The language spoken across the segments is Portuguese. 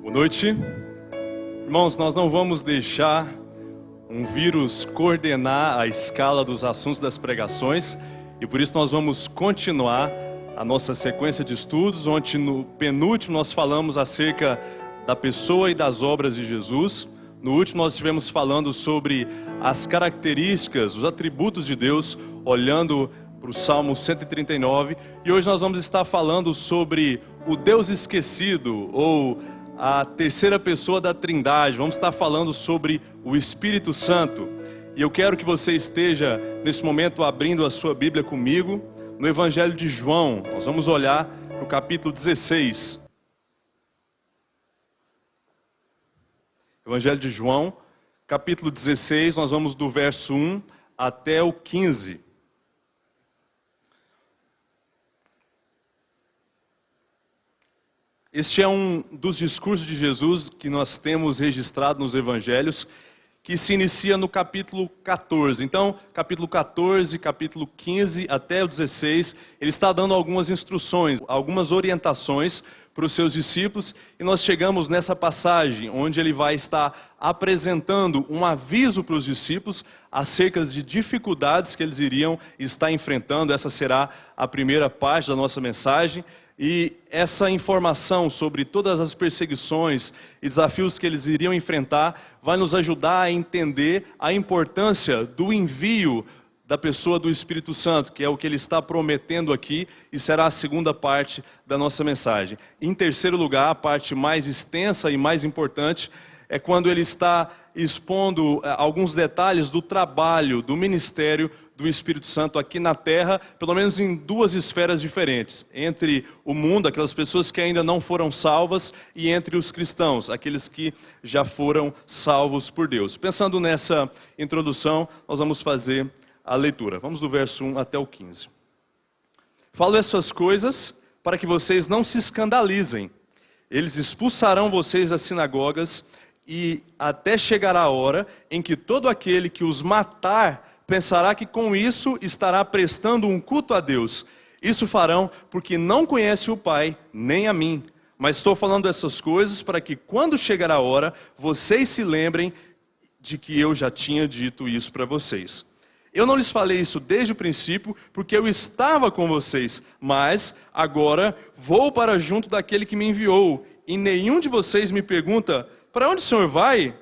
Boa noite. Irmãos, nós não vamos deixar um vírus coordenar a escala dos assuntos das pregações e por isso nós vamos continuar a nossa sequência de estudos, onde no penúltimo nós falamos acerca da pessoa e das obras de Jesus. No último nós estivemos falando sobre as características, os atributos de Deus, olhando para o Salmo 139, e hoje nós vamos estar falando sobre o Deus esquecido, ou a terceira pessoa da Trindade. Vamos estar falando sobre o Espírito Santo. E eu quero que você esteja, nesse momento, abrindo a sua Bíblia comigo, no Evangelho de João. Nós vamos olhar para o capítulo 16. Evangelho de João, capítulo 16, nós vamos do verso 1 até o 15. Este é um dos discursos de Jesus que nós temos registrado nos evangelhos, que se inicia no capítulo 14. Então, capítulo 14, capítulo 15 até o 16, ele está dando algumas instruções, algumas orientações para os seus discípulos, e nós chegamos nessa passagem onde ele vai estar apresentando um aviso para os discípulos acerca de dificuldades que eles iriam estar enfrentando. Essa será a primeira parte da nossa mensagem. E essa informação sobre todas as perseguições e desafios que eles iriam enfrentar vai nos ajudar a entender a importância do envio da pessoa do Espírito Santo, que é o que ele está prometendo aqui, e será a segunda parte da nossa mensagem. Em terceiro lugar, a parte mais extensa e mais importante é quando ele está expondo alguns detalhes do trabalho, do ministério do Espírito Santo aqui na Terra, pelo menos em duas esferas diferentes, entre o mundo, aquelas pessoas que ainda não foram salvas, e entre os cristãos, aqueles que já foram salvos por Deus. Pensando nessa introdução, nós vamos fazer a leitura. Vamos do verso 1 até o 15. Falo essas coisas para que vocês não se escandalizem. Eles expulsarão vocês das sinagogas, e até chegará a hora em que todo aquele que os matar pensará que com isso estará prestando um culto a Deus. Isso farão porque não conhecem o Pai, nem a mim. Mas estou falando essas coisas para que quando chegar a hora, vocês se lembrem de que eu já tinha dito isso para vocês. Eu não lhes falei isso desde o princípio, porque eu estava com vocês. Mas agora vou para junto daquele que me enviou. E nenhum de vocês me pergunta, para onde o Senhor vai?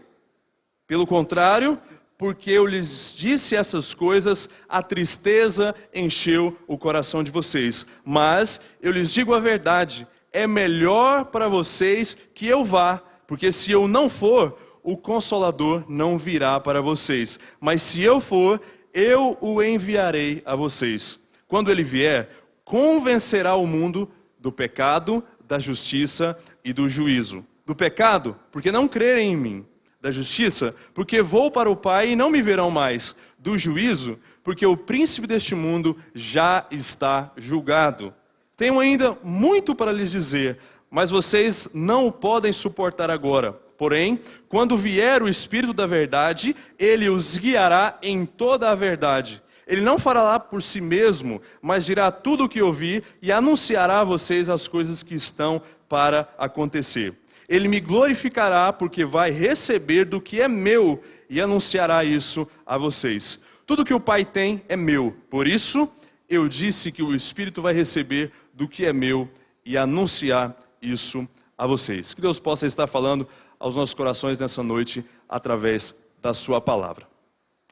Pelo contrário, porque eu lhes disse essas coisas, a tristeza encheu o coração de vocês. Mas eu lhes digo a verdade, é melhor para vocês que eu vá, porque se eu não for, o Consolador não virá para vocês. Mas se eu for, eu o enviarei a vocês. Quando ele vier, convencerá o mundo do pecado, da justiça e do juízo. Do pecado, porque não crerem em mim. Da justiça, porque vou para o Pai e não me verão mais. Do juízo, porque o príncipe deste mundo já está julgado. Tenho ainda muito para lhes dizer, mas vocês não o podem suportar agora. Porém, quando vier o Espírito da verdade, ele os guiará em toda a verdade. Ele não fará por si mesmo, mas dirá tudo o que ouvir e anunciará a vocês as coisas que estão para acontecer. Ele me glorificará porque vai receber do que é meu e anunciará isso a vocês. Tudo que o Pai tem é meu. Por isso, eu disse que o Espírito vai receber do que é meu e anunciar isso a vocês. Que Deus possa estar falando aos nossos corações nessa noite através da sua palavra.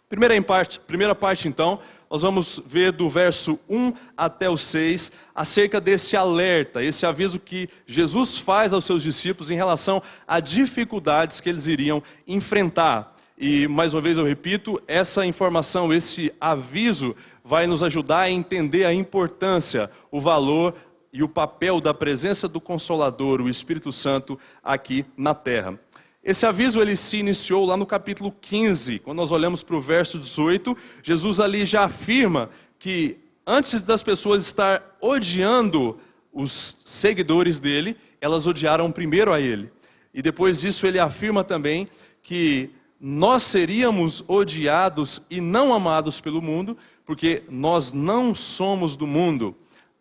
Primeira parte, então, nós vamos ver do verso 1 até o 6, acerca desse alerta, esse aviso que Jesus faz aos seus discípulos em relação a dificuldades que eles iriam enfrentar. E, mais uma vez eu repito, essa informação, esse aviso vai nos ajudar a entender a importância, o valor e o papel da presença do Consolador, o Espírito Santo, aqui na Terra. Esse aviso ele se iniciou lá no capítulo 15, quando nós olhamos para o verso 18, Jesus ali já afirma que antes das pessoas estar odiando os seguidores dele, elas odiaram primeiro a ele. E depois disso ele afirma também que nós seríamos odiados e não amados pelo mundo, porque nós não somos do mundo.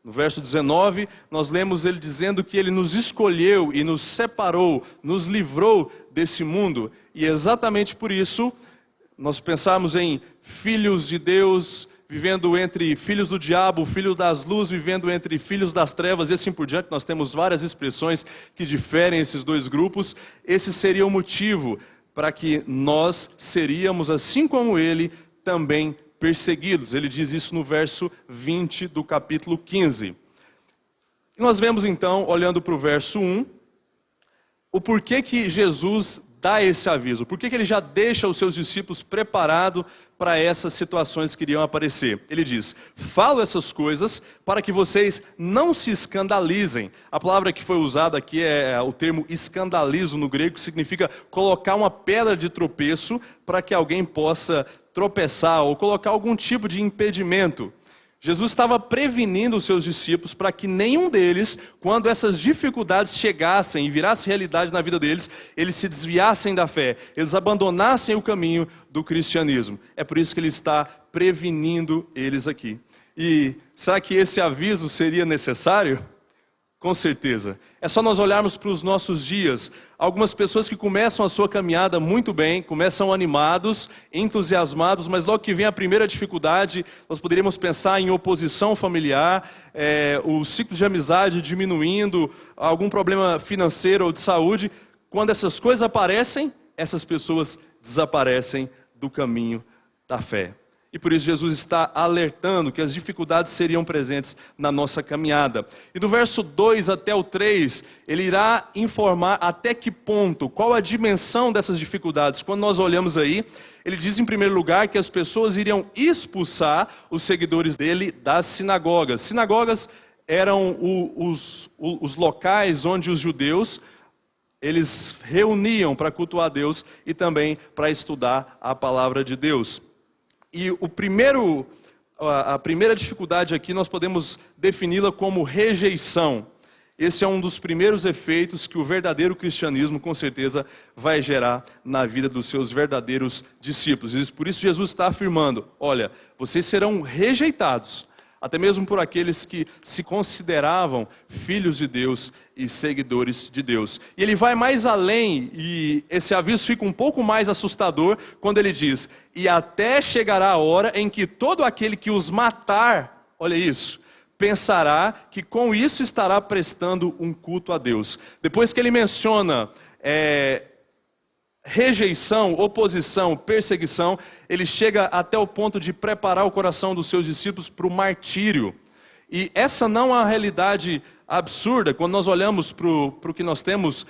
No verso 19, nós lemos ele dizendo que ele nos escolheu e nos separou, nos livrou desse mundo. E exatamente por isso, nós pensamos em filhos de Deus vivendo entre filhos do diabo, filho das luzes vivendo entre filhos das trevas e assim por diante. Nós temos várias expressões que diferem esses dois grupos. Esse seria o motivo para que nós seríamos, assim como ele, também perseguidos. Ele diz isso no verso 20 do capítulo 15. E nós vemos então, olhando para o verso 1, o porquê que Jesus dá esse aviso. Por que ele já deixa os seus discípulos preparados para essas situações que iriam aparecer? Ele diz: falo essas coisas para que vocês não se escandalizem. A palavra que foi usada aqui é o termo escandalizo no grego, que significa colocar uma pedra de tropeço para que alguém possa tropeçar ou colocar algum tipo de impedimento. Jesus estava prevenindo os seus discípulos para que nenhum deles, quando essas dificuldades chegassem e virassem realidade na vida deles, eles se desviassem da fé, eles abandonassem o caminho do cristianismo. É por isso que ele está prevenindo eles aqui. E será que esse aviso seria necessário? Com certeza. É só nós olharmos para os nossos dias. Algumas pessoas que começam a sua caminhada muito bem, começam animados, entusiasmados, mas logo que vem a primeira dificuldade, nós poderíamos pensar em oposição familiar, o ciclo de amizade diminuindo, algum problema financeiro ou de saúde. Quando essas coisas aparecem, essas pessoas desaparecem do caminho da fé. E por isso Jesus está alertando que as dificuldades seriam presentes na nossa caminhada. E do verso 2 até o 3, ele irá informar até que ponto, qual a dimensão dessas dificuldades. Quando nós olhamos aí, ele diz em primeiro lugar que as pessoas iriam expulsar os seguidores dele das sinagogas. Sinagogas eram os locais onde os judeus eles reuniam para cultuar a Deus e também para estudar a palavra de Deus. E a primeira dificuldade aqui nós podemos defini-la como rejeição. Esse é um dos primeiros efeitos que o verdadeiro cristianismo com certeza vai gerar na vida dos seus verdadeiros discípulos. E por isso Jesus está afirmando: olha, vocês serão rejeitados, até mesmo por aqueles que se consideravam filhos de Deus e seguidores de Deus. E ele vai mais além, e esse aviso fica um pouco mais assustador, quando ele diz: e até chegará a hora em que todo aquele que os matar, olha isso, pensará que com isso estará prestando um culto a Deus. Depois que ele menciona rejeição, oposição, perseguição, ele chega até o ponto de preparar o coração dos seus discípulos para o martírio. E essa não é uma realidade absurda. Quando nós olhamos para o que nós temos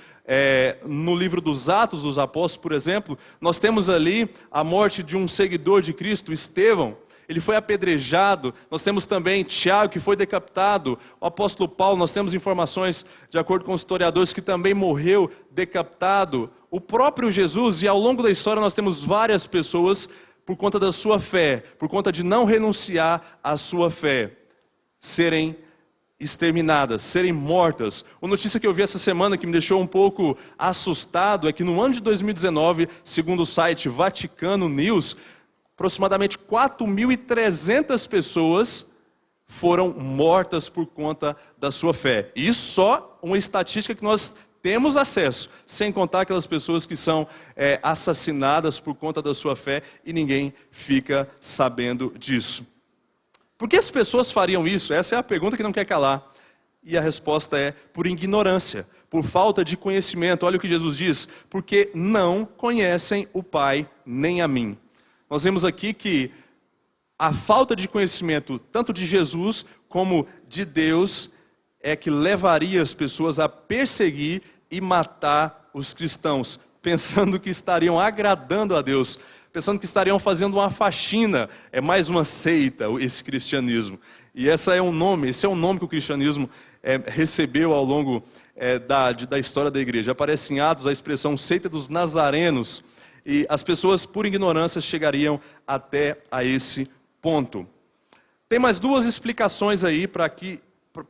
no livro dos Atos dos Apóstolos, por exemplo, nós temos ali a morte de um seguidor de Cristo, Estevão. Ele foi apedrejado. Nós temos também Tiago, que foi decapitado. O apóstolo Paulo, nós temos informações, de acordo com os historiadores, que também morreu decapitado. O próprio Jesus, e ao longo da história nós temos várias pessoas, por conta da sua fé, por conta de não renunciar à sua fé, serem exterminadas, serem mortas. Uma notícia que eu vi essa semana que me deixou um pouco assustado é que no ano de 2019, segundo o site Vaticano News, aproximadamente 4.300 pessoas foram mortas por conta da sua fé. E isso só uma estatística que nós temos acesso, sem contar aquelas pessoas que são assassinadas por conta da sua fé e ninguém fica sabendo disso. Por que as pessoas fariam isso? Essa é a pergunta que não quer calar. E a resposta é por ignorância, por falta de conhecimento. Olha o que Jesus diz: porque não conhecem o Pai nem a mim. Nós vemos aqui que a falta de conhecimento, tanto de Jesus como de Deus, é que levaria as pessoas a perseguir e matar os cristãos, pensando que estariam agradando a Deus, pensando que estariam fazendo uma faxina. É mais uma seita, esse cristianismo. E esse é um nome que o cristianismo recebeu ao longo da história da igreja. Aparece em Atos a expressão seita dos nazarenos. E as pessoas, por ignorância, chegariam até a esse ponto. Tem mais duas explicações aí para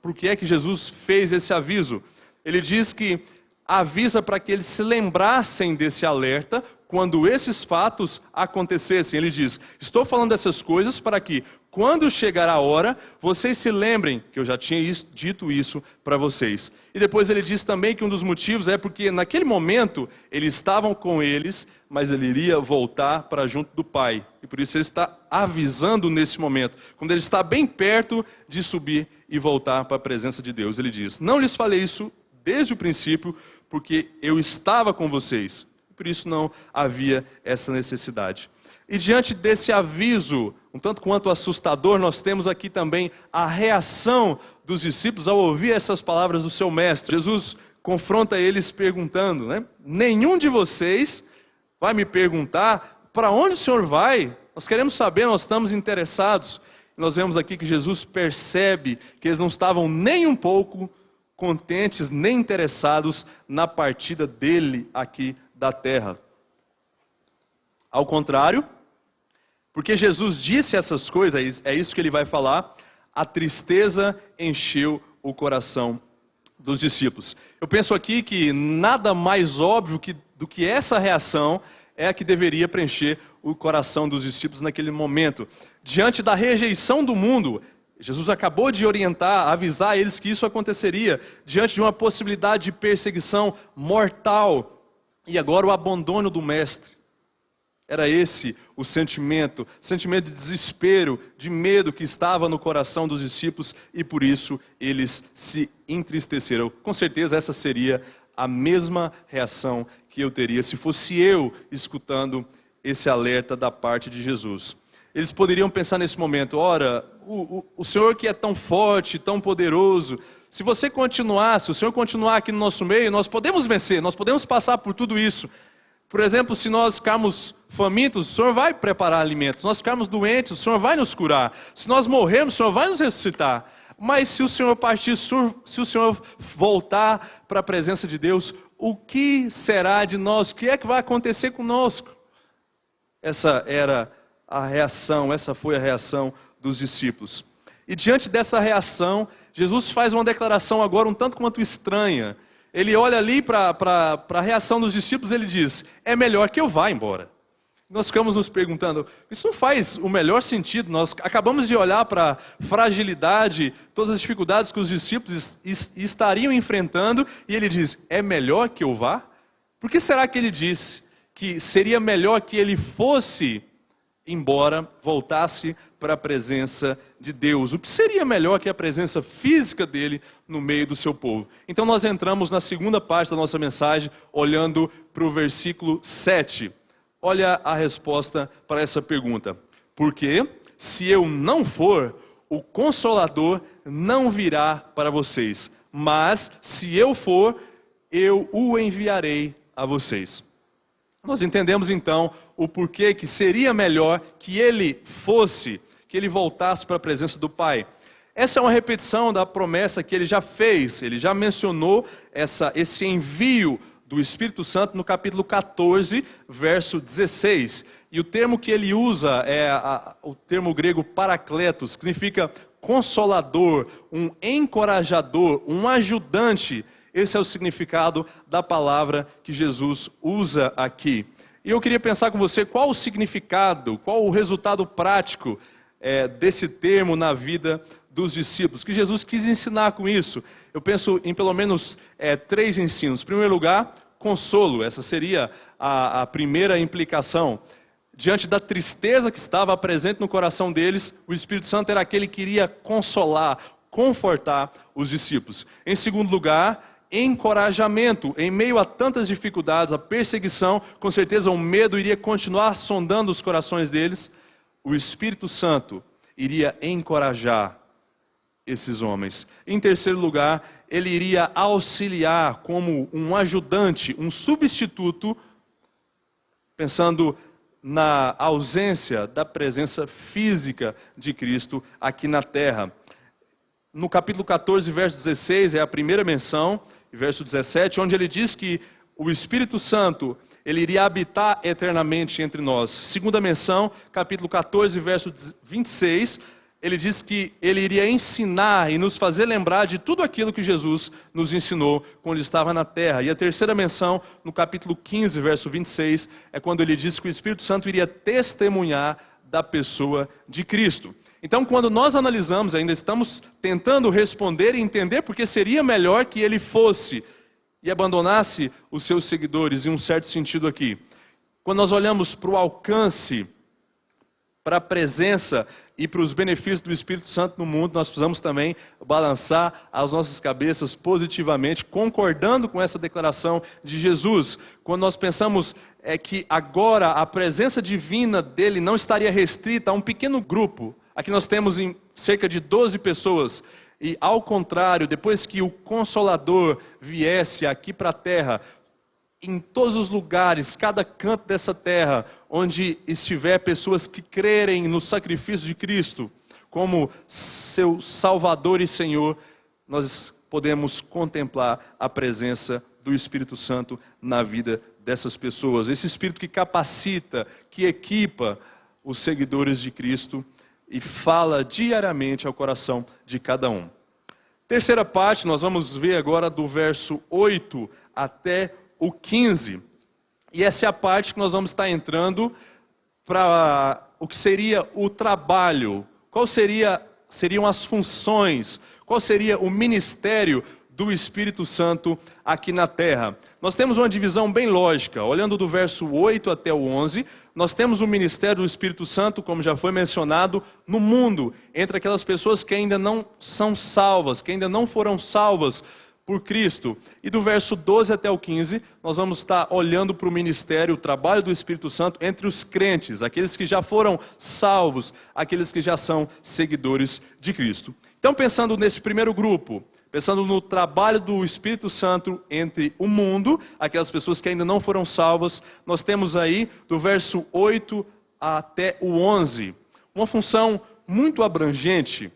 o que é que Jesus fez esse aviso. Ele diz que avisa para que eles se lembrassem desse alerta quando esses fatos acontecessem. Ele diz: estou falando dessas coisas para que, Quando chegar a hora, vocês se lembrem que eu já tinha dito isso para vocês. E depois ele diz também que um dos motivos é porque naquele momento eles estavam com eles, mas ele iria voltar para junto do Pai. E por isso ele está avisando nesse momento, quando ele está bem perto de subir e voltar para a presença de Deus. Ele diz: não lhes falei isso desde o princípio, porque eu estava com vocês. Por isso não havia essa necessidade. E diante desse aviso, um tanto quanto assustador, nós temos aqui também a reação dos discípulos ao ouvir essas palavras do seu mestre. Jesus confronta eles perguntando, nenhum de vocês vai me perguntar para onde o Senhor vai? Nós queremos saber, nós estamos interessados. E nós vemos aqui que Jesus percebe que eles não estavam nem um pouco contentes, nem interessados na partida dele aqui da terra. Ao contrário, porque Jesus disse essas coisas, é isso que ele vai falar, a tristeza encheu o coração dos discípulos. Eu penso aqui que nada mais óbvio do que essa reação é a que deveria preencher o coração dos discípulos naquele momento. Diante da rejeição do mundo, Jesus acabou de orientar, avisar eles que isso aconteceria, diante de uma possibilidade de perseguição mortal, e agora o abandono do mestre. Era esse o sentimento de desespero, de medo que estava no coração dos discípulos e por isso eles se entristeceram. Com certeza essa seria a mesma reação que eu teria se fosse eu escutando esse alerta da parte de Jesus. Eles poderiam pensar nesse momento: ora, o Senhor que é tão forte, tão poderoso, se o Senhor continuar aqui no nosso meio, nós podemos vencer, nós podemos passar por tudo isso. Por exemplo, se nós ficarmos famintos, o Senhor vai preparar alimentos. Se nós ficarmos doentes, o Senhor vai nos curar. Se nós morrermos, o Senhor vai nos ressuscitar. Mas se o Senhor partir, se o Senhor voltar para a presença de Deus, o que será de nós? O que é que vai acontecer conosco? Essa era a reação, essa foi a reação dos discípulos. E diante dessa reação, Jesus faz uma declaração agora um tanto quanto estranha. Ele olha ali para a reação dos discípulos e ele diz: é melhor que eu vá embora. Nós ficamos nos perguntando, isso não faz o melhor sentido. Nós acabamos de olhar para a fragilidade, todas as dificuldades que os discípulos estariam enfrentando, e ele diz: é melhor que eu vá? Por que será que ele disse que seria melhor que ele fosse embora, voltasse para a presença de Deus? O que seria melhor que a presença física dele no meio do seu povo? Então nós entramos na segunda parte da nossa mensagem, olhando para o versículo 7. Olha a resposta para essa pergunta. Porque se eu não for, o Consolador não virá para vocês. Mas se eu for, eu o enviarei a vocês. Nós entendemos então o porquê que seria melhor que ele fosse, que ele voltasse para a presença do Pai. Essa é uma repetição da promessa que ele já fez, ele já mencionou esse envio do Espírito Santo no capítulo 14, verso 16. E o termo que ele usa é o termo grego parakletos, que significa consolador, um encorajador, um ajudante. Esse é o significado da palavra que Jesus usa aqui. E eu queria pensar com você qual o significado, qual o resultado prático desse termo na vida dos discípulos, que Jesus quis ensinar com isso. Eu penso em pelo menos 3 ensinos. Em primeiro lugar, consolo. Essa seria a primeira implicação. Diante da tristeza que estava presente no coração deles, o Espírito Santo era aquele que iria consolar, confortar os discípulos. Em segundo lugar, encorajamento. Em meio a tantas dificuldades, a perseguição, com certeza o medo iria continuar sondando os corações deles. O Espírito Santo iria encorajar esses homens. Em terceiro lugar, ele iria auxiliar como um ajudante, um substituto, pensando na ausência da presença física de Cristo aqui na terra. No capítulo 14, verso 16, é a primeira menção, verso 17, onde ele diz que o Espírito Santo, ele iria habitar eternamente entre nós. Segunda menção, capítulo 14, verso 26, ele diz que ele iria ensinar e nos fazer lembrar de tudo aquilo que Jesus nos ensinou quando estava na terra. E a terceira menção, no capítulo 15, verso 26, é quando ele diz que o Espírito Santo iria testemunhar da pessoa de Cristo. Então, quando nós analisamos, ainda estamos tentando responder e entender porque seria melhor que ele fosse e abandonasse os seus seguidores, em um certo sentido aqui. Quando nós olhamos para o alcance, para a presença e para os benefícios do Espírito Santo no mundo, nós precisamos também balançar as nossas cabeças positivamente, concordando com essa declaração de Jesus. Quando nós pensamos que agora a presença divina dele não estaria restrita a um pequeno grupo. Aqui nós temos em cerca de 12 pessoas. E ao contrário, depois que o Consolador viesse aqui para a terra, em todos os lugares, cada canto dessa terra, onde estiver pessoas que crerem no sacrifício de Cristo, como seu Salvador e Senhor, nós podemos contemplar a presença do Espírito Santo na vida dessas pessoas. Esse Espírito que capacita, que equipa os seguidores de Cristo e fala diariamente ao coração de cada um. Terceira parte, nós vamos ver agora do verso 8 até o 15. E essa é a parte que nós vamos estar entrando para o que seria o trabalho. Qual seriam as funções? Qual seria o ministério do Espírito Santo aqui na terra? Nós temos uma divisão bem lógica. Olhando do verso 8 até o 11, nós temos o ministério do Espírito Santo, como já foi mencionado, no mundo, entre aquelas pessoas que ainda não são salvas, que ainda não foram salvas por Cristo. E do verso 12 até o 15, nós vamos estar olhando para o ministério, o trabalho do Espírito Santo entre os crentes, aqueles que já foram salvos, aqueles que já são seguidores de Cristo. Então, pensando nesse primeiro grupo, pensando no trabalho do Espírito Santo entre o mundo, aquelas pessoas que ainda não foram salvas, nós temos aí do verso 8 até o 11, uma função muito abrangente.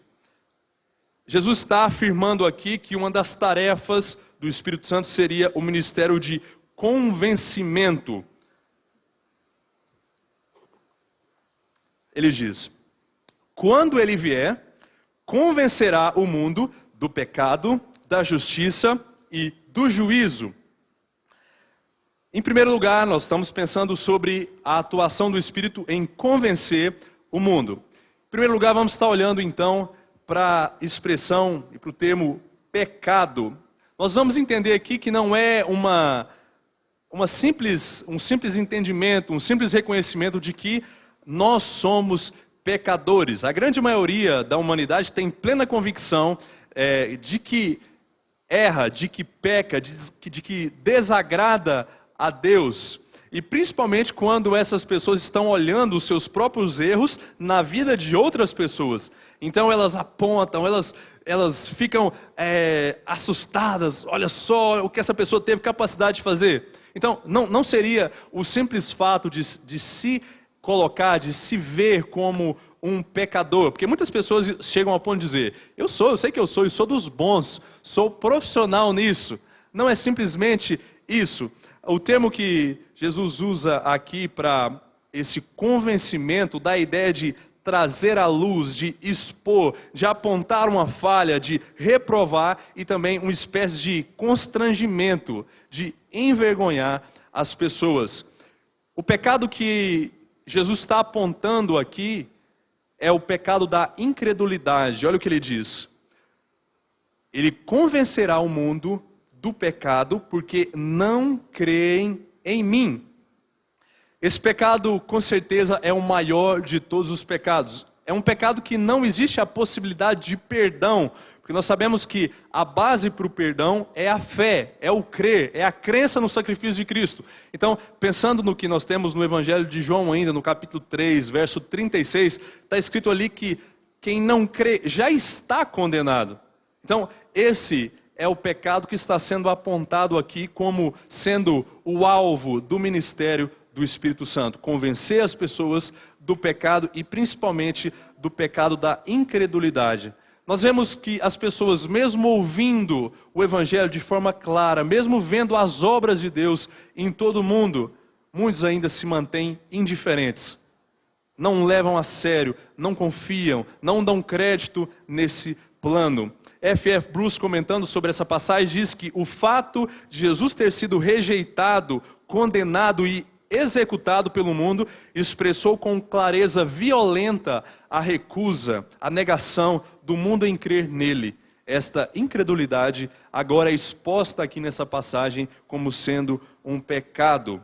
Jesus está afirmando aqui que uma das tarefas do Espírito Santo seria o ministério de convencimento. Ele diz: quando ele vier, convencerá o mundo do pecado, da justiça e do juízo. Em primeiro lugar, nós estamos pensando sobre a atuação do Espírito em convencer o mundo. Em primeiro lugar, vamos estar olhando então para a expressão e para o termo pecado. Nós vamos entender aqui que não é um simples entendimento, um simples reconhecimento de que nós somos pecadores. A grande maioria da humanidade tem plena convicção de que erra, de que peca, de que desagrada a Deus. E principalmente quando essas pessoas estão olhando os seus próprios erros na vida de outras pessoas. Então elas apontam, elas ficam assustadas. Olha só o que essa pessoa teve capacidade de fazer. Então não seria o simples fato de se colocar, de se ver como um pecador. Porque muitas pessoas chegam ao ponto de dizer: eu sei que eu sou dos bons, sou profissional nisso. Não é simplesmente isso. O termo que Jesus usa aqui para esse convencimento dá a ideia de trazer à luz, de expor, de apontar uma falha, de reprovar e também uma espécie de constrangimento, de envergonhar as pessoas. O pecado que Jesus está apontando aqui é o pecado da incredulidade. Olha o que ele diz: ele convencerá o mundo do pecado porque não creem em mim. Esse pecado, com certeza, é o maior de todos os pecados. É um pecado que não existe a possibilidade de perdão, porque nós sabemos que a base para o perdão é a fé, é o crer, é a crença no sacrifício de Cristo. Então, pensando no que nós temos no Evangelho de João ainda, no capítulo 3, verso 36, está escrito ali que quem não crê já está condenado. Então, esse é o pecado que está sendo apontado aqui como sendo o alvo do ministério do Espírito Santo. Convencer as pessoas do pecado e principalmente do pecado da incredulidade. Nós vemos que as pessoas, mesmo ouvindo o Evangelho de forma clara, mesmo vendo as obras de Deus em todo o mundo, muitos ainda se mantêm indiferentes. Não levam a sério, não confiam, não dão crédito nesse plano. F.F. Bruce, comentando sobre essa passagem, diz que o fato de Jesus ter sido rejeitado, condenado e executado pelo mundo, expressou com clareza violenta a recusa, a negação do mundo em crer nele. Esta incredulidade agora é exposta aqui nessa passagem como sendo um pecado.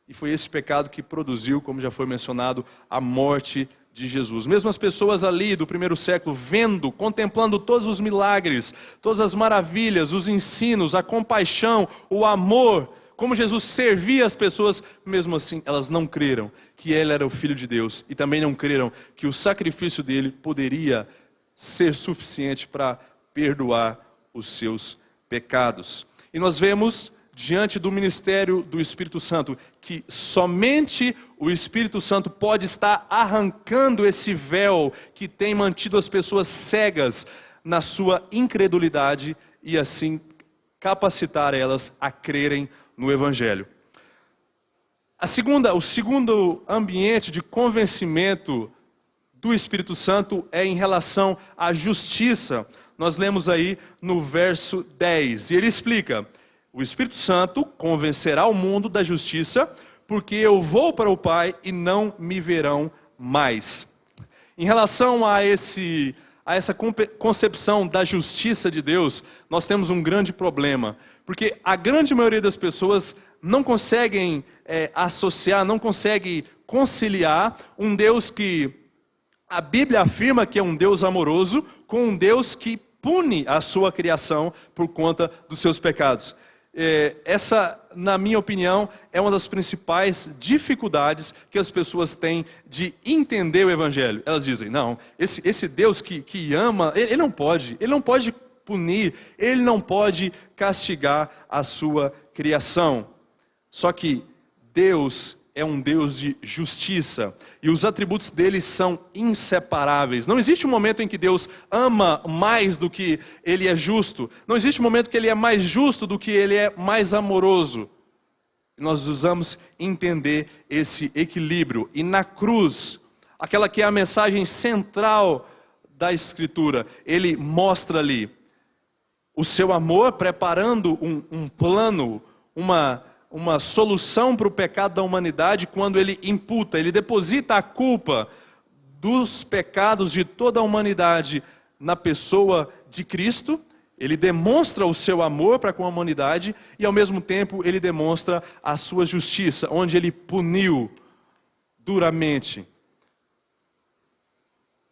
E foi esse pecado que produziu, como já foi mencionado, a morte de Jesus. Mesmo as pessoas ali do primeiro século, vendo, contemplando todos os milagres, todas as maravilhas, os ensinos, a compaixão, o amor, como Jesus servia as pessoas, mesmo assim elas não creram que ele era o Filho de Deus e também não creram que o sacrifício dele poderia ser suficiente para perdoar os seus pecados. E nós vemos, diante do ministério do Espírito Santo, que somente o Espírito Santo pode estar arrancando esse véu que tem mantido as pessoas cegas na sua incredulidade e assim capacitar elas a crerem no Evangelho. O segundo ambiente de convencimento do Espírito Santo é em relação à justiça. Nós lemos aí no verso 10, e ele explica: o Espírito Santo convencerá o mundo da justiça, porque eu vou para o Pai e não me verão mais. Em relação a essa concepção da justiça de Deus, nós temos um grande problema, porque a grande maioria das pessoas não conseguem associar, não conseguem conciliar um Deus que a Bíblia afirma que é um Deus amoroso, com um Deus que pune a sua criação por conta dos seus pecados. Essa, na minha opinião, é uma das principais dificuldades que as pessoas têm de entender o Evangelho. Elas dizem: não, esse Deus que ama, ele não pode punir, ele não pode castigar a sua criação. Só que Deus é um Deus de justiça, e os atributos dele são inseparáveis. Não existe um momento em que Deus ama mais do que ele é justo. Não existe um momento que ele é mais justo do que ele é mais amoroso. Nós precisamos entender esse equilíbrio. E na cruz, aquela que é a mensagem central da Escritura, ele mostra ali o seu amor, preparando um plano, uma solução para o pecado da humanidade, quando ele imputa, ele deposita a culpa dos pecados de toda a humanidade na pessoa de Cristo. Ele demonstra o seu amor para com a humanidade e, ao mesmo tempo, ele demonstra a sua justiça, onde ele puniu duramente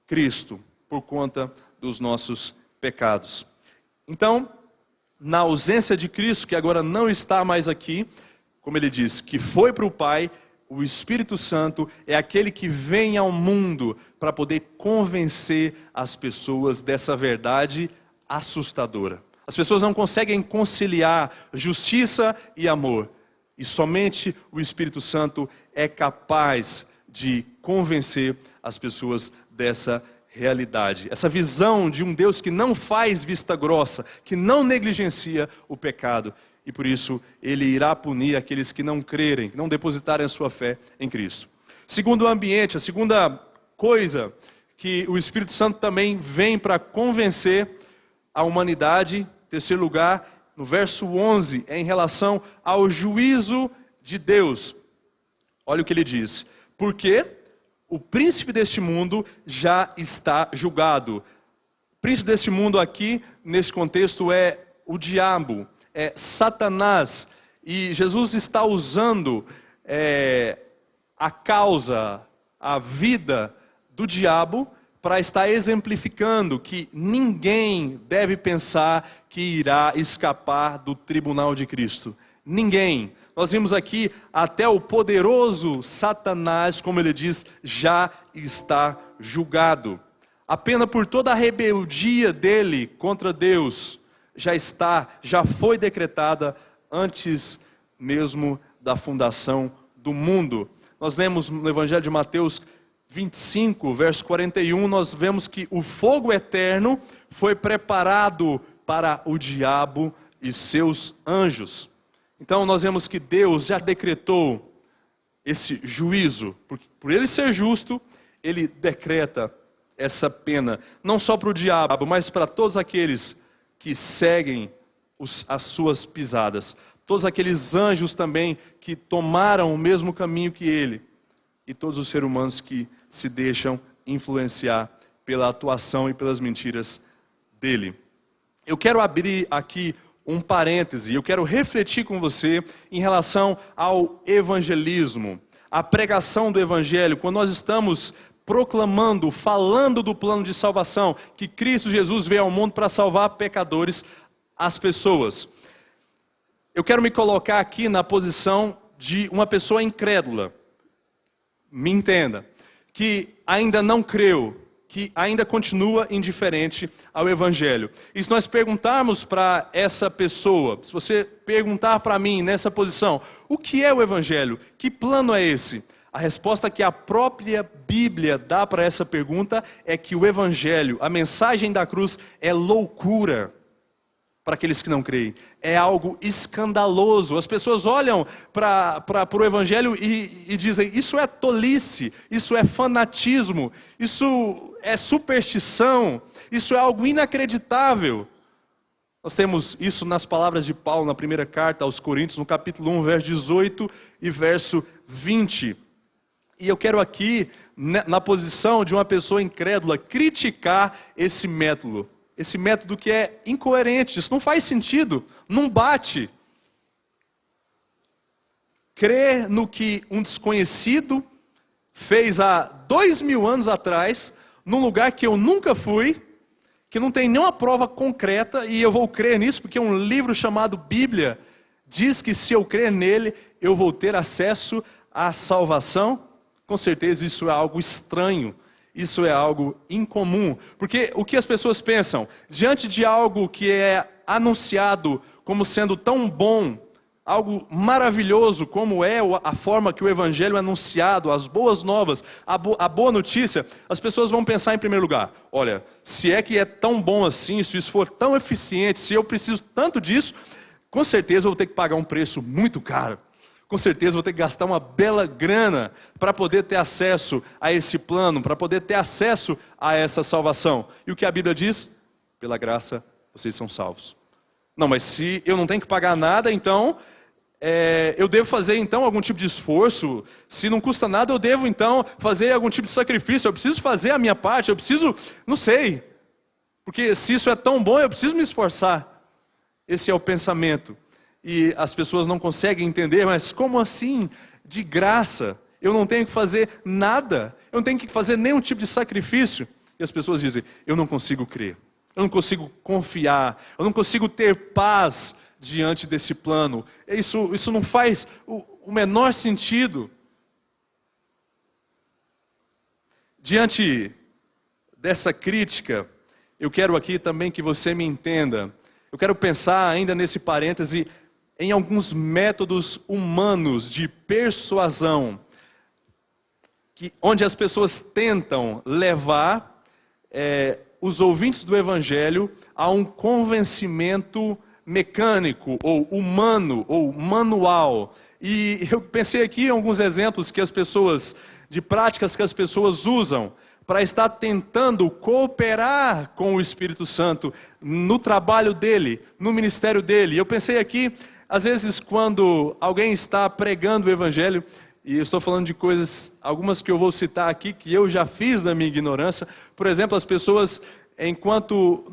Cristo por conta dos nossos pecados. Então, na ausência de Cristo, que agora não está mais aqui, como ele diz, que foi para o Pai, o Espírito Santo é aquele que vem ao mundo para poder convencer as pessoas dessa verdade assustadora. As pessoas não conseguem conciliar justiça e amor. E somente o Espírito Santo é capaz de convencer as pessoas dessa realidade. Essa visão de um Deus que não faz vista grossa, que não negligencia o pecado. E por isso ele irá punir aqueles que não crerem, que não depositarem a sua fé em Cristo. Segundo ambiente, a segunda coisa que o Espírito Santo também vem para convencer a humanidade, em terceiro lugar, no verso 11, é em relação ao juízo de Deus. Olha o que ele diz: porque o príncipe deste mundo já está julgado. O príncipe deste mundo aqui, nesse contexto, é o diabo, é Satanás. E Jesus está usando a causa, a vida do diabo, para estar exemplificando que ninguém deve pensar que irá escapar do tribunal de Cristo. Ninguém. Nós vimos aqui, até o poderoso Satanás, como ele diz, já está julgado. A pena por toda a rebeldia dele contra Deus já foi decretada antes mesmo da fundação do mundo. Nós lemos no Evangelho de Mateus 25, verso 41, nós vemos que o fogo eterno foi preparado para o diabo e seus anjos. Então nós vemos que Deus já decretou esse juízo. Por ele ser justo, ele decreta essa pena, não só para o diabo, mas para todos aqueles que seguem as suas pisadas. todos aqueles anjos também que tomaram o mesmo caminho que ele, e todos os seres humanos que se deixam influenciar pela atuação e pelas mentiras dele. Eu quero abrir aqui um parêntese, eu quero refletir com você em relação ao evangelismo, a pregação do evangelho, quando nós estamos proclamando, falando do plano de salvação, que Cristo Jesus veio ao mundo para salvar pecadores, as pessoas. Eu quero me colocar aqui na posição de uma pessoa incrédula, me entenda, que ainda não creu, que ainda continua indiferente ao evangelho. E se nós perguntarmos para essa pessoa, se você perguntar para mim nessa posição, o que é o evangelho? Que plano é esse? A resposta que a própria Bíblia dá para essa pergunta é que o evangelho, a mensagem da cruz, é loucura para aqueles que não creem. É algo escandaloso. As pessoas olham para o evangelho e dizem, isso é tolice, isso é fanatismo, isso é superstição, isso é algo inacreditável. Nós temos isso nas palavras de Paulo na primeira carta aos Coríntios, no capítulo 1, verso 18 e verso 20. E eu quero aqui, na posição de uma pessoa incrédula, criticar esse método que é incoerente, isso não faz sentido, não bate. Crer no que um desconhecido fez há 2000 anos atrás, num lugar que eu nunca fui, que não tem nenhuma prova concreta, e eu vou crer nisso porque um livro chamado Bíblia diz que se eu crer nele, eu vou ter acesso à salvação. Com certeza isso é algo estranho, isso é algo incomum, porque o que as pessoas pensam, diante de algo que é anunciado como sendo tão bom, algo maravilhoso como é a forma que o evangelho é anunciado, as boas novas, a boa notícia, as pessoas vão pensar em primeiro lugar, olha, se é que é tão bom assim, se isso for tão eficiente, se eu preciso tanto disso, com certeza eu vou ter que pagar um preço muito caro. Com certeza vou ter que gastar uma bela grana para poder ter acesso a esse plano, para poder ter acesso a essa salvação. E o que a Bíblia diz? Pela graça vocês são salvos. Não, mas se eu não tenho que pagar nada, então eu devo fazer então algum tipo de esforço. Se não custa nada, eu devo então fazer algum tipo de sacrifício. Eu preciso fazer a minha parte, eu preciso, não sei. Porque se isso é tão bom, eu preciso me esforçar. Esse é o pensamento. E as pessoas não conseguem entender, mas como assim? De graça, eu não tenho que fazer nada, eu não tenho que fazer nenhum tipo de sacrifício. E as pessoas dizem, eu não consigo crer, eu não consigo confiar, eu não consigo ter paz diante desse plano. Isso não faz o menor sentido. Diante dessa crítica, eu quero aqui também que você me entenda, eu quero pensar ainda nesse parêntese, em alguns métodos humanos de persuasão, onde as pessoas tentam levar os ouvintes do evangelho a um convencimento mecânico, ou humano, ou manual. E eu pensei aqui em alguns exemplos de práticas que as pessoas usam para estar tentando cooperar com o Espírito Santo no trabalho dele, no ministério dele. Eu pensei aqui, às vezes, quando alguém está pregando o evangelho, e eu estou falando de coisas, algumas que eu vou citar aqui, que eu já fiz na minha ignorância. Por exemplo, as pessoas,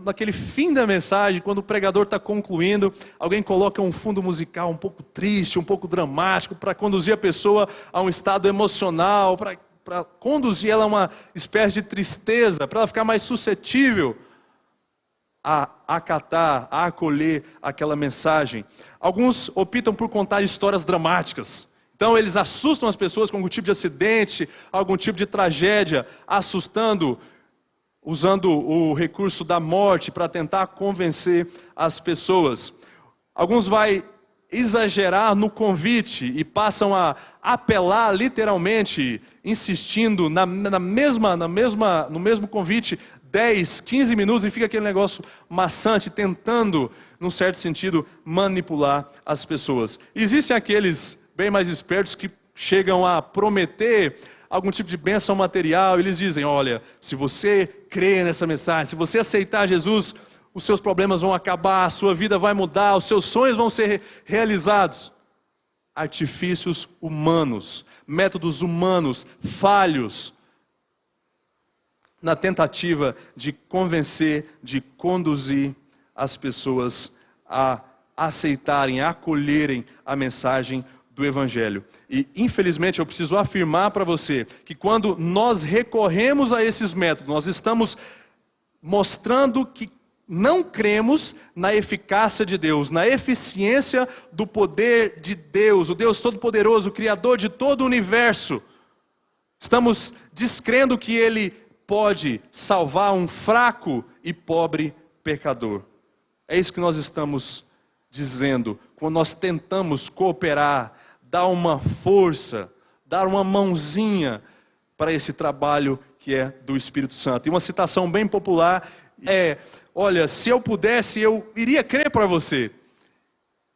naquele fim da mensagem, quando o pregador está concluindo, alguém coloca um fundo musical um pouco triste, um pouco dramático, para conduzir a pessoa a um estado emocional, para conduzir ela a uma espécie de tristeza, para ela ficar mais suscetível a acatar, a acolher aquela mensagem. Alguns optam por contar histórias dramáticas. Então eles assustam as pessoas com algum tipo de acidente, algum tipo de tragédia, assustando, usando o recurso da morte para tentar convencer as pessoas. Alguns vão exagerar no convite e passam a apelar literalmente, insistindo no mesmo convite, 10, 15 minutos, e fica aquele negócio maçante, tentando, num certo sentido, manipular as pessoas. Existem aqueles bem mais espertos que chegam a prometer algum tipo de bênção material. Eles dizem, olha, se você crer nessa mensagem, se você aceitar Jesus, os seus problemas vão acabar, a sua vida vai mudar, os seus sonhos vão ser realizados. Artifícios humanos, métodos humanos, falhos, na tentativa de convencer, de conduzir as pessoas a aceitarem, a acolherem a mensagem do Evangelho. E, infelizmente, eu preciso afirmar para você que quando nós recorremos a esses métodos, nós estamos mostrando que não cremos na eficácia de Deus, na eficiência do poder de Deus, o Deus Todo-Poderoso, o Criador de todo o universo. Estamos descrendo que Ele pode salvar um fraco e pobre pecador. É isso que nós estamos dizendo quando nós tentamos cooperar, dar uma força, dar uma mãozinha para esse trabalho que é do Espírito Santo. E uma citação bem popular é: olha, se eu pudesse, eu iria crer para você.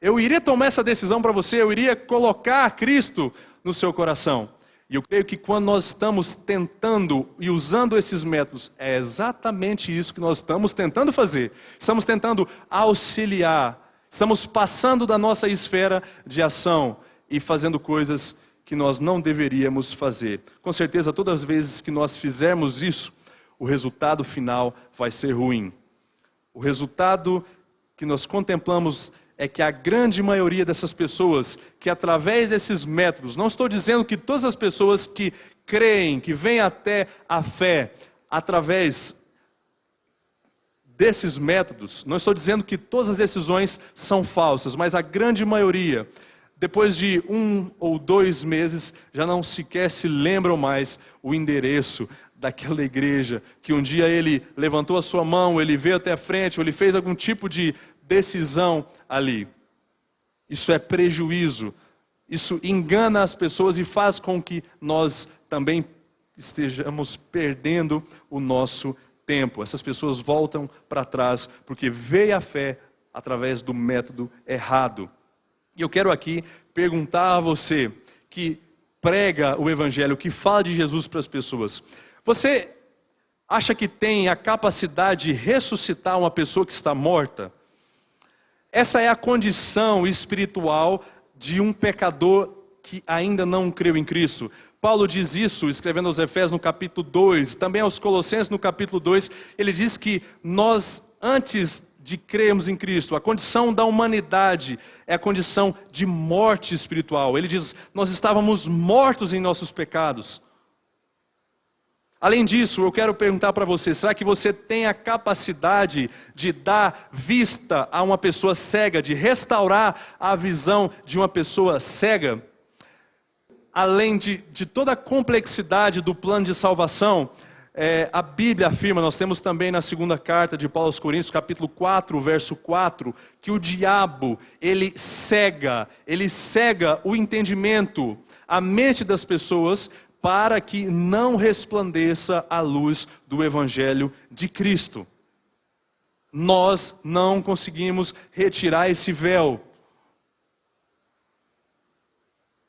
Eu iria tomar essa decisão para você, eu iria colocar Cristo no seu coração. E eu creio que quando nós estamos tentando e usando esses métodos, é exatamente isso que nós estamos tentando fazer. Estamos tentando auxiliar, estamos passando da nossa esfera de ação e fazendo coisas que nós não deveríamos fazer. Com certeza, todas as vezes que nós fizermos isso, o resultado final vai ser ruim. O resultado que nós contemplamos é que a grande maioria dessas pessoas que através desses métodos, não estou dizendo que todas as pessoas que creem, que vêm até a fé através desses métodos, não estou dizendo que todas as decisões são falsas, mas a grande maioria, depois de 1 ou 2 meses, já não sequer se lembram mais o endereço daquela igreja, que um dia ele levantou a sua mão, ele veio até a frente, ou ele fez algum tipo de decisão ali. Isso é prejuízo, isso engana as pessoas e faz com que nós também estejamos perdendo o nosso tempo. Essas pessoas voltam para trás porque veem a fé através do método errado. E eu quero aqui perguntar a você que prega o Evangelho, que fala de Jesus para as pessoas: você acha que tem a capacidade de ressuscitar uma pessoa que está morta? Essa é a condição espiritual de um pecador que ainda não creu em Cristo. Paulo diz isso, escrevendo aos Efésios no capítulo 2, também aos Colossenses no capítulo 2, ele diz que nós, antes de crermos em Cristo, a condição da humanidade é a condição de morte espiritual. Ele diz: nós estávamos mortos em nossos pecados. Além disso, eu quero perguntar para você: será que você tem a capacidade de dar vista a uma pessoa cega, de restaurar a visão de uma pessoa cega? Além de toda a complexidade do plano de salvação, a Bíblia afirma, nós temos também na segunda carta de Paulo aos Coríntios, capítulo 4, verso 4, que o diabo, ele cega o entendimento, a mente das pessoas, para que não resplandeça a luz do Evangelho de Cristo. Nós não conseguimos retirar esse véu.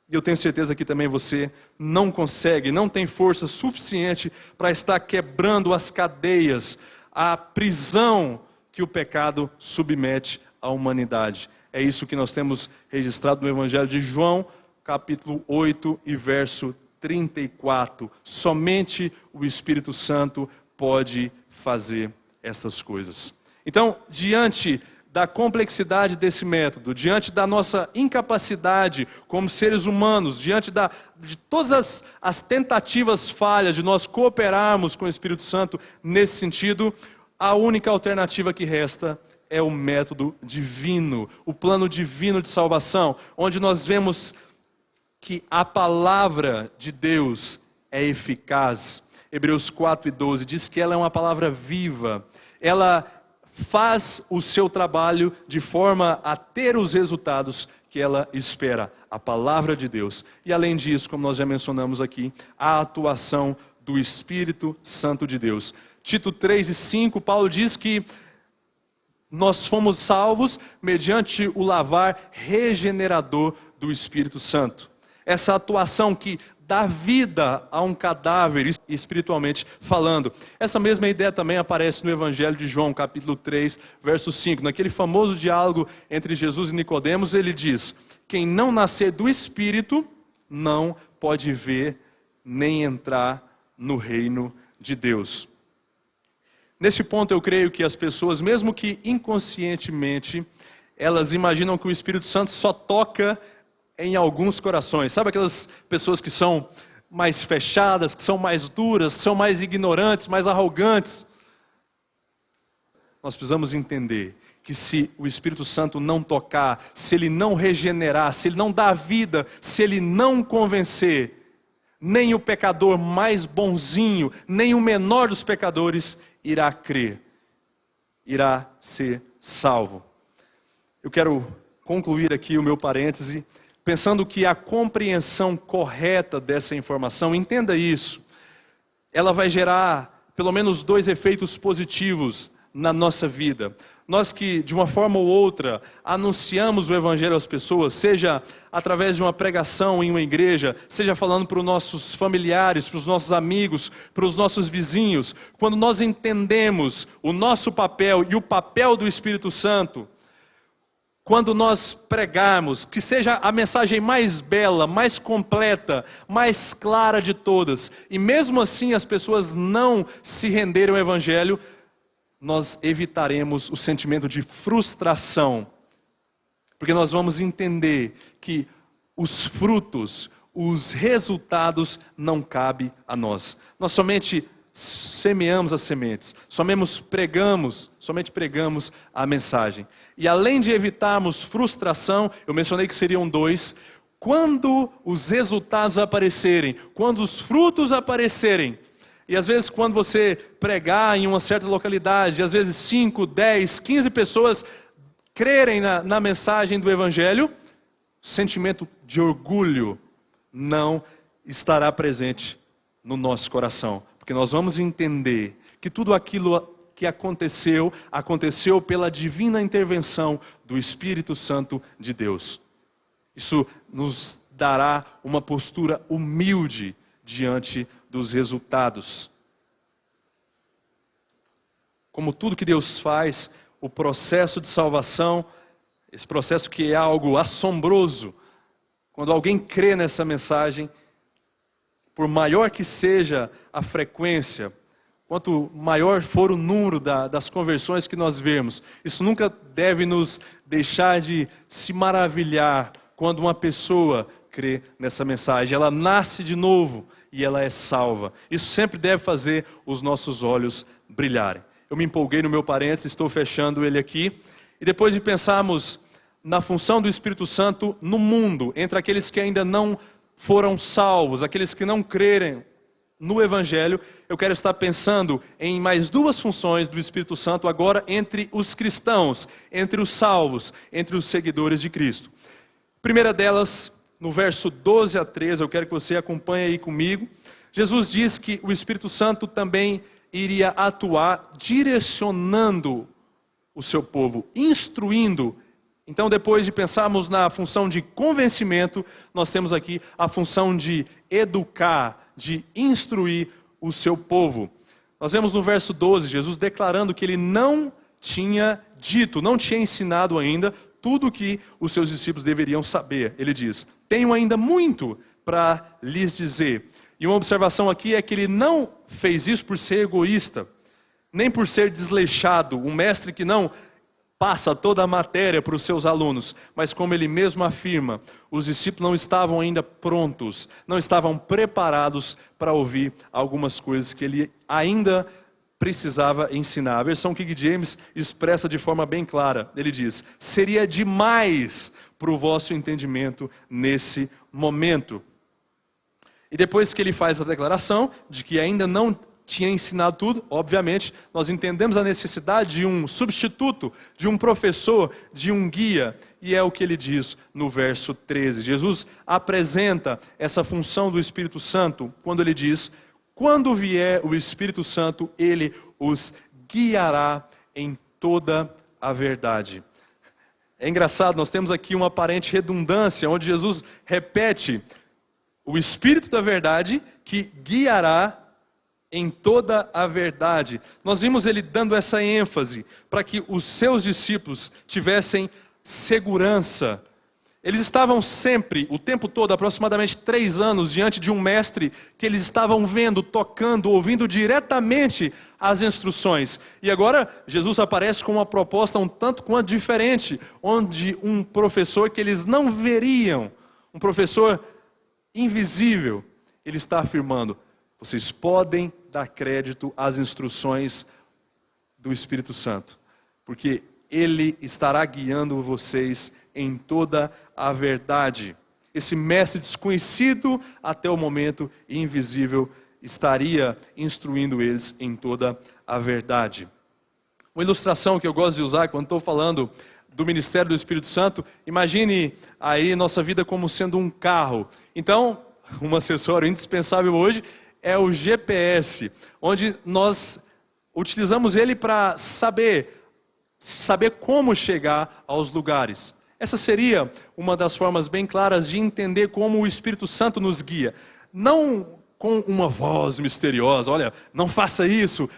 E eu tenho certeza que também você não consegue, não tem força suficiente para estar quebrando as cadeias, a prisão que o pecado submete à humanidade. É isso que nós temos registrado no Evangelho de João, capítulo 8 e verso 34. Somente o Espírito Santo pode fazer estas coisas. Então, diante da complexidade desse método, diante da nossa incapacidade como seres humanos, diante de todas as tentativas falhas de nós cooperarmos com o Espírito Santo nesse sentido, a única alternativa que resta é o método divino, o plano divino de salvação, onde nós vemos que a palavra de Deus é eficaz. Hebreus 4:12 diz que ela é uma palavra viva, ela faz o seu trabalho de forma a ter os resultados que ela espera, a palavra de Deus. E além disso, como nós já mencionamos aqui, a atuação do Espírito Santo de Deus. Tito 3:5, Paulo diz que nós fomos salvos mediante o lavar regenerador do Espírito Santo. Essa atuação que dá vida a um cadáver, espiritualmente falando. Essa mesma ideia também aparece no Evangelho de João, capítulo 3, verso 5. Naquele famoso diálogo entre Jesus e Nicodemos, ele diz: quem não nascer do Espírito não pode ver nem entrar no reino de Deus. Nesse ponto eu creio que as pessoas, mesmo que inconscientemente, elas imaginam que o Espírito Santo só toca em alguns corações. Sabe aquelas pessoas que são mais fechadas, que são mais duras, que são mais ignorantes, mais arrogantes? Nós precisamos entender que se o Espírito Santo não tocar, se ele não regenerar, se ele não dar vida, se ele não convencer, nem o pecador mais bonzinho, nem o menor dos pecadores irá crer, irá ser salvo. Eu quero concluir aqui o meu parêntese, pensando que a compreensão correta dessa informação, entenda isso, ela vai gerar pelo menos 2 efeitos positivos na nossa vida. Nós que, de uma forma ou outra, anunciamos o Evangelho às pessoas, seja através de uma pregação em uma igreja, seja falando para os nossos familiares, para os nossos amigos, para os nossos vizinhos, quando nós entendemos o nosso papel e o papel do Espírito Santo, quando nós pregarmos, que seja a mensagem mais bela, mais completa, mais clara de todas, e mesmo assim as pessoas não se renderem ao Evangelho, nós evitaremos o sentimento de frustração, porque nós vamos entender que os frutos, os resultados não cabem a nós. Nós somente semeamos as sementes, somente pregamos a mensagem. E além de evitarmos frustração, eu mencionei que seriam 2, quando os resultados aparecerem, quando os frutos aparecerem, e às vezes quando você pregar em uma certa localidade, às vezes 5, 10, 15 pessoas crerem na mensagem do Evangelho, o sentimento de orgulho não estará presente no nosso coração. Porque nós vamos entender que tudo aquilo que aconteceu pela divina intervenção do Espírito Santo de Deus. Isso nos dará uma postura humilde diante dos resultados. Como tudo que Deus faz, o processo de salvação, esse processo que é algo assombroso, quando alguém crê nessa mensagem, por maior que seja a frequência, quanto maior for o número das conversões que nós vemos, isso nunca deve nos deixar de se maravilhar quando uma pessoa crê nessa mensagem. Ela nasce de novo e ela é salva. Isso sempre deve fazer os nossos olhos brilharem. Eu me empolguei no meu parênteses, estou fechando ele aqui. E depois de pensarmos na função do Espírito Santo no mundo, entre aqueles que ainda não foram salvos, aqueles que não crerem no Evangelho, eu quero estar pensando em mais 2 funções do Espírito Santo agora entre os cristãos, entre os salvos, entre os seguidores de Cristo. Primeira delas, no verso 12 a 13, eu quero que você acompanhe aí comigo. Jesus diz que o Espírito Santo também iria atuar direcionando o seu povo, instruindo. Então, depois de pensarmos na função de convencimento, nós temos aqui a função de educar, de instruir o seu povo. Nós vemos no verso 12, Jesus declarando que ele não tinha dito, não tinha ensinado ainda tudo o que os seus discípulos deveriam saber. Ele diz: tenho ainda muito para lhes dizer. E uma observação aqui é que ele não fez isso por ser egoísta, nem por ser desleixado, um mestre que não passa toda a matéria para os seus alunos, mas como ele mesmo afirma, os discípulos não estavam ainda prontos, não estavam preparados para ouvir algumas coisas que ele ainda precisava ensinar. A versão King James expressa de forma bem clara, ele diz: seria demais para o vosso entendimento nesse momento. E depois que ele faz a declaração de que ainda não tinha ensinado tudo, obviamente, nós entendemos a necessidade de um substituto, de um professor, de um guia. E é o que ele diz no verso 13. Jesus apresenta essa função do Espírito Santo quando ele diz: quando vier o Espírito Santo, ele os guiará em toda a verdade. É engraçado, nós temos aqui uma aparente redundância, onde Jesus repete o Espírito da verdade que guiará em toda a verdade. Nós vimos ele dando essa ênfase para que os seus discípulos tivessem segurança. Eles estavam sempre, o tempo todo, aproximadamente 3 anos, diante de um mestre que eles estavam vendo, tocando, ouvindo diretamente as instruções. E agora Jesus aparece com uma proposta um tanto quanto diferente, onde um professor que eles não veriam, um professor invisível, ele está afirmando: vocês podem dar crédito às instruções do Espírito Santo, porque ele estará guiando vocês em toda a verdade. Esse mestre desconhecido até o momento e invisível estaria instruindo eles em toda a verdade. Uma ilustração que eu gosto de usar quando estou falando do ministério do Espírito Santo, imagine aí nossa vida como sendo um carro. Então, um acessório indispensável hoje é o GPS, onde nós utilizamos ele para saber como chegar aos lugares. Essa seria uma das formas bem claras de entender como o Espírito Santo nos guia. Não com uma voz misteriosa, olha, não faça isso,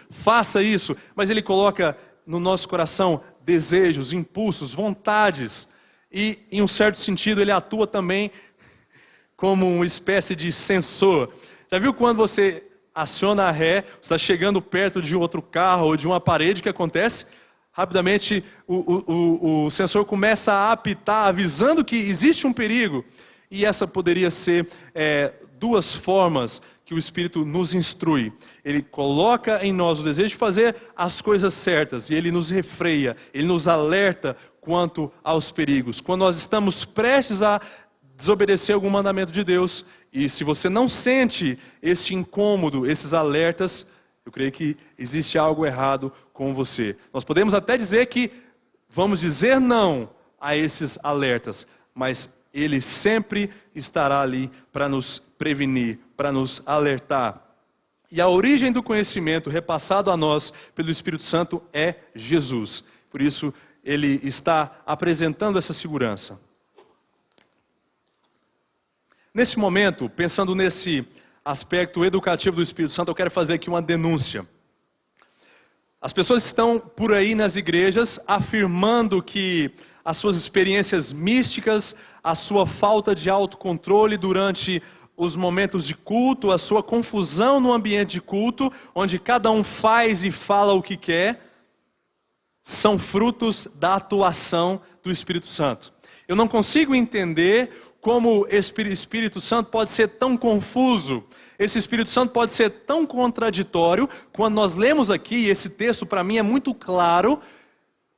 mas ele coloca no nosso coração desejos, impulsos, vontades. E, em um certo sentido, ele atua também como uma espécie de sensor. Já viu quando você aciona a ré, você está chegando perto de outro carro ou de uma parede, o que acontece? Rapidamente o sensor começa a apitar, avisando que existe um perigo. E essa poderia ser 2 formas que o Espírito nos instrui. Ele coloca em nós o desejo de fazer as coisas certas, e ele nos refreia, ele nos alerta quanto aos perigos. Quando nós estamos prestes a desobedecer algum mandamento de Deus, e se você não sente esse incômodo, esses alertas, eu creio que existe algo errado com você. Nós podemos até dizer que vamos dizer não a esses alertas, mas ele sempre estará ali para nos prevenir, para nos alertar. E a origem do conhecimento repassado a nós pelo Espírito Santo é Jesus. Por isso, ele está apresentando essa segurança. Nesse momento, pensando nesse aspecto educativo do Espírito Santo, eu quero fazer aqui uma denúncia. As pessoas estão por aí nas igrejas afirmando que as suas experiências místicas, a sua falta de autocontrole durante os momentos de culto, a sua confusão no ambiente de culto, onde cada um faz e fala o que quer, são frutos da atuação do Espírito Santo. Eu não consigo entender como o Espírito Santo pode ser tão confuso. Esse Espírito Santo pode ser tão contraditório. Quando nós lemos aqui, esse texto para mim é muito claro,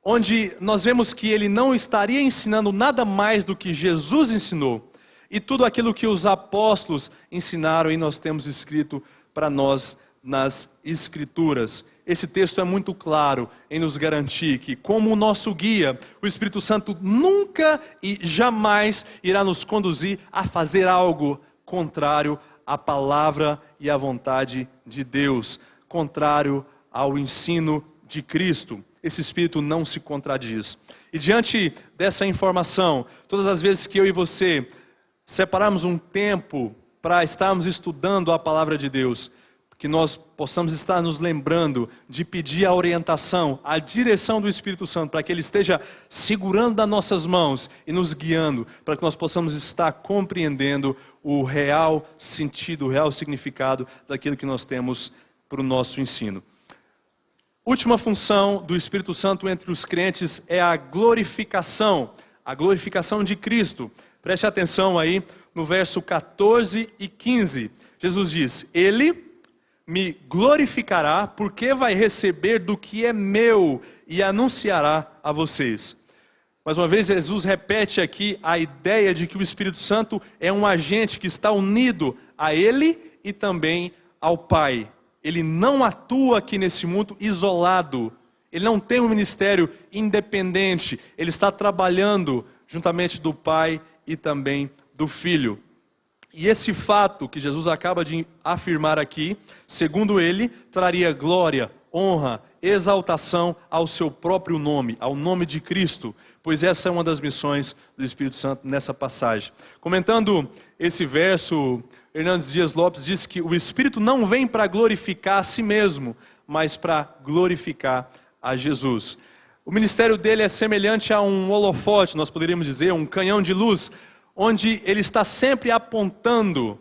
onde nós vemos que ele não estaria ensinando nada mais do que Jesus ensinou. E tudo aquilo que os apóstolos ensinaram, e nós temos escrito para nós nas Escrituras. Esse texto é muito claro em nos garantir que, como o nosso guia, o Espírito Santo nunca e jamais irá nos conduzir a fazer algo contrário à palavra e à vontade de Deus, contrário ao ensino de Cristo. Esse Espírito não se contradiz. E diante dessa informação, todas as vezes que eu e você separarmos um tempo para estarmos estudando a palavra de Deus, que nós possamos estar nos lembrando de pedir a orientação, a direção do Espírito Santo, para que Ele esteja segurando das nossas mãos e nos guiando, para que nós possamos estar compreendendo o real sentido, o real significado daquilo que nós temos para o nosso ensino. Última função do Espírito Santo entre os crentes é a glorificação de Cristo. Preste atenção aí no verso 14 e 15. Jesus diz: Ele me glorificará, porque vai receber do que é meu e anunciará a vocês. Mais uma vez, Jesus repete aqui a ideia de que o Espírito Santo é um agente que está unido a Ele e também ao Pai. Ele não atua aqui nesse mundo isolado. Ele não tem um ministério independente. Ele está trabalhando juntamente do Pai e também do Filho. E esse fato que Jesus acaba de afirmar aqui, segundo ele, traria glória, honra, exaltação ao seu próprio nome, ao nome de Cristo, pois essa é uma das missões do Espírito Santo nessa passagem. Comentando esse verso, Hernandes Dias Lopes disse que o Espírito não vem para glorificar a si mesmo, mas para glorificar a Jesus. O ministério dele é semelhante a um holofote, nós poderíamos dizer, um canhão de luz, onde ele está sempre apontando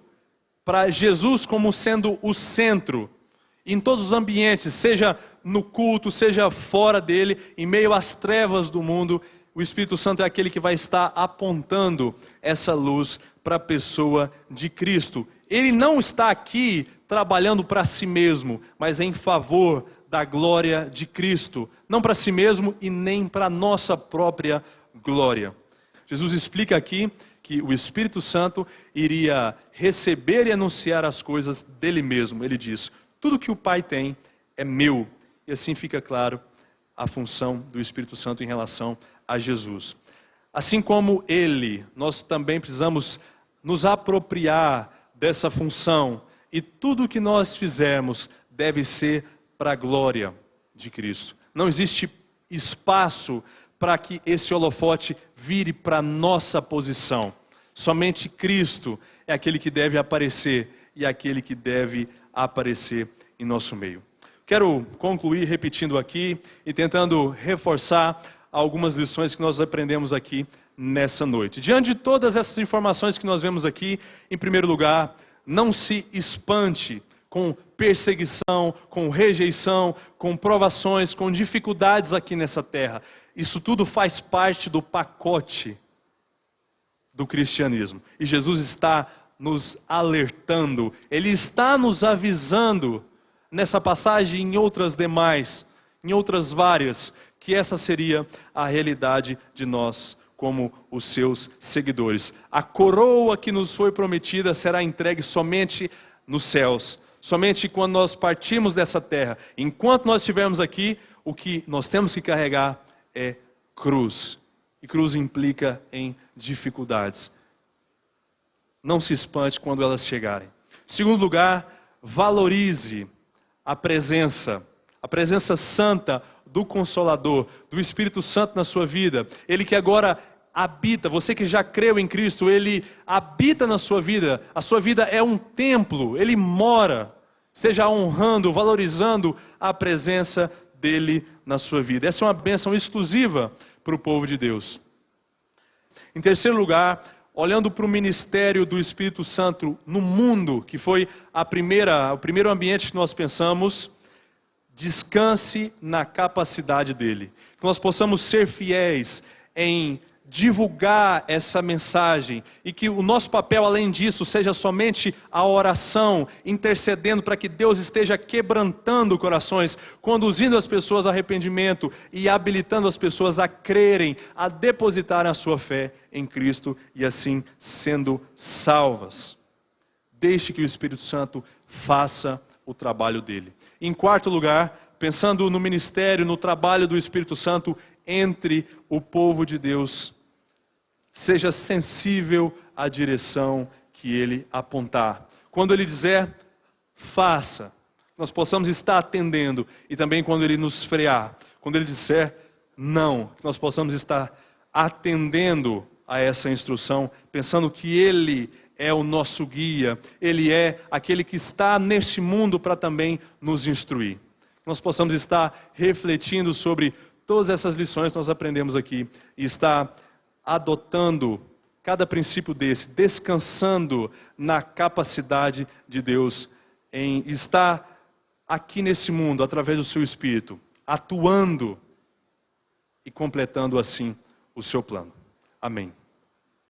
para Jesus como sendo o centro, em todos os ambientes, seja no culto, seja fora dele, em meio às trevas do mundo, o Espírito Santo é aquele que vai estar apontando essa luz para a pessoa de Cristo. Ele não está aqui trabalhando para si mesmo, mas em favor da glória de Cristo. Não para si mesmo e nem para a nossa própria glória. Jesus explica aqui que o Espírito Santo iria receber e anunciar as coisas dele mesmo. Ele diz, tudo que o Pai tem é meu. E assim fica claro a função do Espírito Santo em relação a Jesus. Assim como ele, nós também precisamos nos apropriar dessa função. E tudo que nós fizermos deve ser para a glória de Cristo. Não existe espaço para que esse holofote vire para a nossa posição. Somente Cristo é aquele que deve aparecer e aquele que deve aparecer em nosso meio. Quero concluir repetindo aqui e tentando reforçar algumas lições que nós aprendemos aqui nessa noite. Diante de todas essas informações que nós vemos aqui, em primeiro lugar, não se espante com perseguição, com rejeição, com provações, com dificuldades aqui nessa terra. Isso tudo faz parte do pacote do cristianismo. E Jesus está nos alertando, Ele está nos avisando nessa passagem e em outras demais, em outras várias, que essa seria a realidade de nós como os seus seguidores. A coroa que nos foi prometida será entregue somente nos céus, somente quando nós partirmos dessa terra. Enquanto nós estivermos aqui, o que nós temos que carregar é cruz. E cruz implica em dificuldades. Não se espante quando elas chegarem. Segundo lugar, valorize a presença santa do Consolador, do Espírito Santo na sua vida. Ele que agora habita, você que já creu em Cristo, Ele habita na sua vida. A sua vida é um templo, Ele mora. Seja honrando, valorizando a presença dEle na sua vida. Essa é uma bênção exclusiva para o povo de Deus. Em terceiro lugar, olhando para o ministério do Espírito Santo no mundo, que foi o primeiro ambiente que nós pensamos, descanse na capacidade dele. Que nós possamos ser fiéis em divulgar essa mensagem e que o nosso papel, além disso, seja somente a oração, intercedendo para que Deus esteja quebrantando corações, conduzindo as pessoas ao arrependimento e habilitando as pessoas a crerem, a depositarem a sua fé em Cristo e assim sendo salvas. Deixe que o Espírito Santo faça o trabalho dele. Em quarto lugar, pensando no ministério, no trabalho do Espírito Santo entre o povo de Deus, seja sensível à direção que ele apontar. Quando ele dizer, faça, nós possamos estar atendendo. E também quando ele nos frear, quando ele disser não, que nós possamos estar atendendo a essa instrução, pensando que ele é o nosso guia, ele é aquele que está neste mundo para também nos instruir. Nós possamos estar refletindo sobre todas essas lições que nós aprendemos aqui e estar adotando cada princípio desse, descansando na capacidade de Deus em estar aqui nesse mundo através do seu Espírito, atuando e completando assim o seu plano. Amém.